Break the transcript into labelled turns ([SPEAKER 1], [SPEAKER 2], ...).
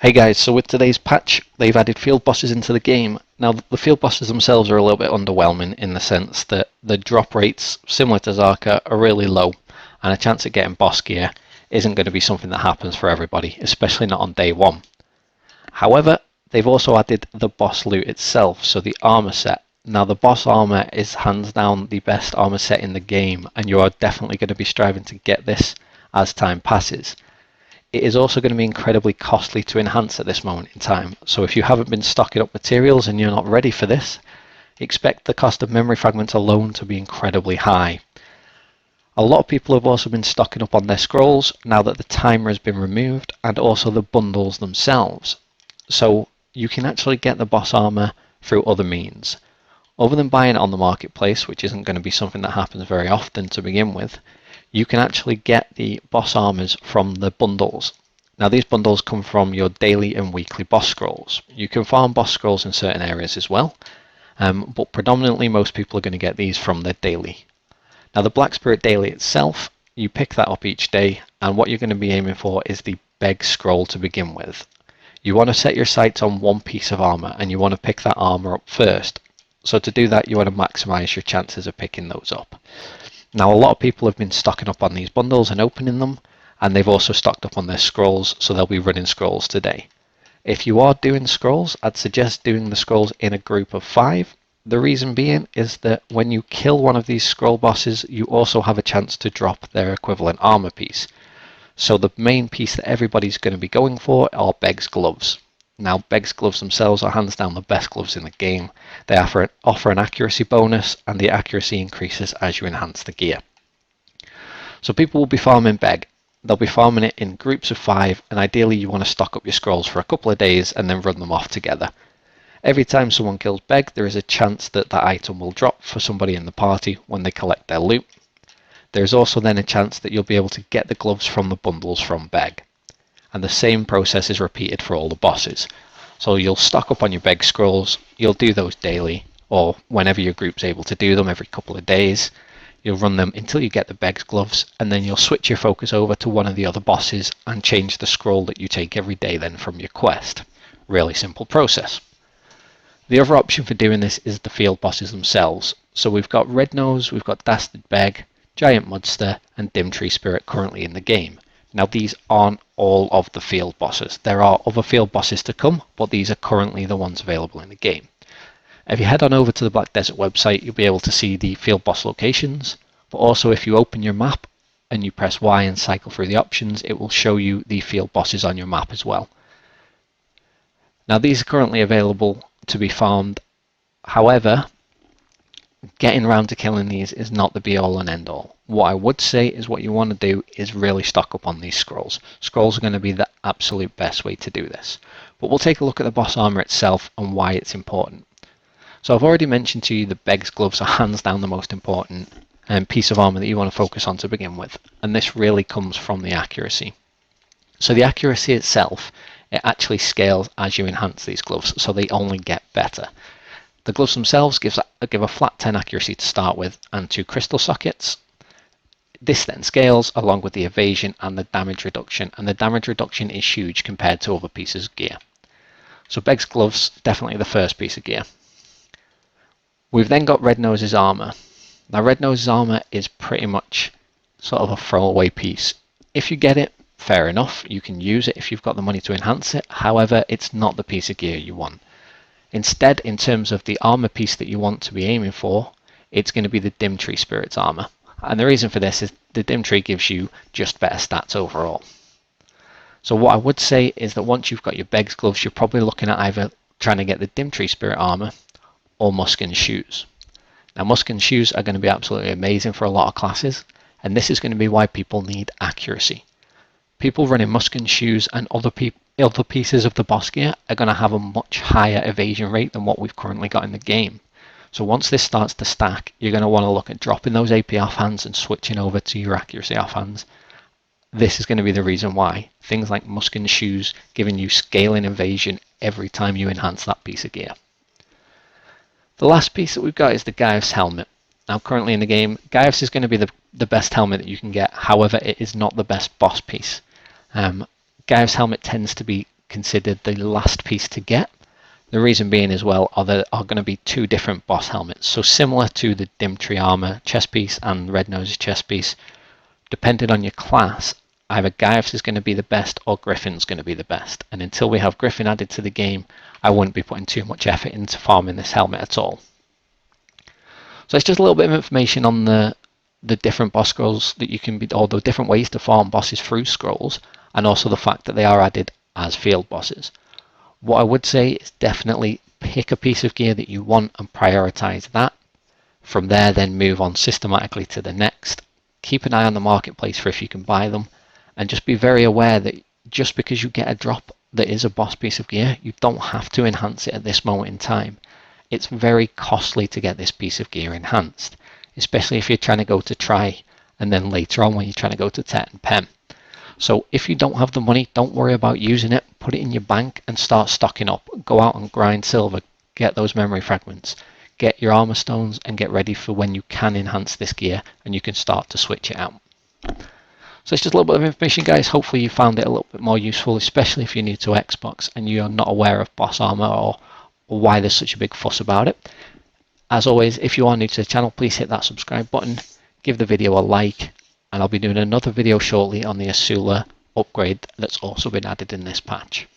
[SPEAKER 1] Hey guys, so with today's patch, they've added field bosses into the game. Now, the field bosses themselves are a little bit underwhelming in the sense that the drop rates, similar to Zarka, are really low, and a chance of getting boss gear isn't going to be something that happens for everybody, especially not on day one. However, they've also added the boss loot itself, so the armor set. Now, the boss armor is hands down the best armor set in the game, and you are definitely going to be striving to get this as time passes. It is also going to be incredibly costly to enhance at this moment in time, so if you haven't been stocking up materials and you're not ready for this, expect the cost of memory fragments alone to be incredibly high. A lot of people have also been stocking up on their scrolls now that the timer has been removed, and also the bundles themselves. So you can actually get the boss armor through other means. Other than buying it on the marketplace, which isn't going to be something that happens very often to begin with, you can actually get the boss armors from the bundles. Now, these bundles come from your daily and weekly boss scrolls. You can farm boss scrolls in certain areas as well, but predominantly most people are going to get these from their daily. Now, the Black Spirit Daily itself, you pick that up each day, and what you're going to be aiming for is the Beg scroll to begin with. You want to set your sights on one piece of armor, and you want to pick that armor up first. So to do that, you want to maximize your chances of picking those up. Now, a lot of people have been stocking up on these bundles and opening them, and they've also stocked up on their scrolls, so they'll be running scrolls today. If you are doing scrolls, I'd suggest doing the scrolls in a group of 5. The reason being is that when you kill one of these scroll bosses, you also have a chance to drop their equivalent armor piece. So the main piece that everybody's going to be going for are Beg's gloves. Now, Beg's gloves themselves are hands down the best gloves in the game. They offer an accuracy bonus, and the accuracy increases as you enhance the gear. So people will be farming Beg. They'll be farming it in groups of 5, and ideally you want to stock up your scrolls for a couple of days and then run them off together. Every time someone kills Beg, there is a chance that that item will drop for somebody in the party when they collect their loot. There's also then a chance that you'll be able to get the gloves from the bundles from Beg. And the same process is repeated for all the bosses. So you'll stock up on your Beg scrolls, you'll do those daily, or whenever your group's able to do them every couple of days. You'll run them until you get the Beg's gloves, and then you'll switch your focus over to one of the other bosses and change the scroll that you take every day then from your quest. Really simple process. The other option for doing this is the field bosses themselves. So we've got Red Nose, we've got Dastard Bheg, Giant Mudster, and Dim Tree Spirit currently in the game. Now, these aren't all of the field bosses. There are other field bosses to come, but these are currently the ones available in the game. If you head on over to the Black Desert website, you'll be able to see the field boss locations, but also if you open your map and you press Y and cycle through the options, it will show you the field bosses on your map as well. Now, these are currently available to be farmed. However, getting around to killing these is not the be-all and end-all. What I would say is what you want to do is really stock up on these scrolls. Scrolls are going to be the absolute best way to do this. But we'll take a look at the boss armor itself and why it's important. So I've already mentioned to you that Beg's gloves are hands down the most important piece of armor that you want to focus on to begin with. And this really comes from the accuracy. So the accuracy itself, it actually scales as you enhance these gloves, so they only get better. The gloves themselves give a flat 10 accuracy to start with and 2 crystal sockets. This then scales along with the evasion and the damage reduction, and the damage reduction is huge compared to other pieces of gear. So Beg's gloves, definitely the first piece of gear. We've then got Red Nose's armor. Now, Red Nose's armor is pretty much sort of a throwaway piece. If you get it, fair enough, you can use it if you've got the money to enhance it. However, it's not the piece of gear you want. Instead, in terms of the armor piece that you want to be aiming for, it's going to be the Dim Tree Spirit's armor. And the reason for this is the Dim Tree gives you just better stats overall. So what I would say is that once you've got your Beg's gloves, you're probably looking at either trying to get the Dim Tree Spirit armor or Muskan shoes. Now, Muskan shoes are going to be absolutely amazing for a lot of classes, and this is going to be why people need accuracy. People running Muskan shoes and other pieces of the boss gear are going to have a much higher evasion rate than what we've currently got in the game. So once this starts to stack, you're going to want to look at dropping those AP offhands and switching over to your accuracy offhands. This is going to be the reason why. Things like Muskan shoes giving you scaling evasion every time you enhance that piece of gear. The last piece that we've got is the Giath's helmet. Now, currently in the game, Giath's is going to be the best helmet that you can get. However, it is not the best boss piece. Giath's helmet tends to be considered the last piece to get. The reason being as well there are going to be two different boss helmets. So similar to the Dimtree armor chest piece and Red Nose's chest piece, depending on your class, either Giath's is going to be the best or Griffin's going to be the best. And until we have Griffin added to the game, I wouldn't be putting too much effort into farming this helmet at all. So it's just a little bit of information on the different boss scrolls that you can be, or the different ways to farm bosses through scrolls, and also the fact that they are added as field bosses. What I would say is definitely pick a piece of gear that you want and prioritize that. From there, then move on systematically to the next. Keep an eye on the marketplace for if you can buy them, and just be very aware that just because you get a drop that is a boss piece of gear, you don't have to enhance it at this moment in time. It's very costly to get this piece of gear enhanced, especially if you're trying to go to try and then later on when you're trying to go to Tet and Pem. So if you don't have the money, don't worry about using it. Put it in your bank and start stocking up. Go out and grind silver, get those memory fragments, get your armor stones, and get ready for when you can enhance this gear and you can start to switch it out. So it's just a little bit of information, guys. Hopefully you found it a little bit more useful, especially if you're new to Xbox and you're not aware of boss armor or why there's such a big fuss about it. As always, if you are new to the channel, please hit that subscribe button, give the video a like, and I'll be doing another video shortly on the Asula upgrade that's also been added in this patch.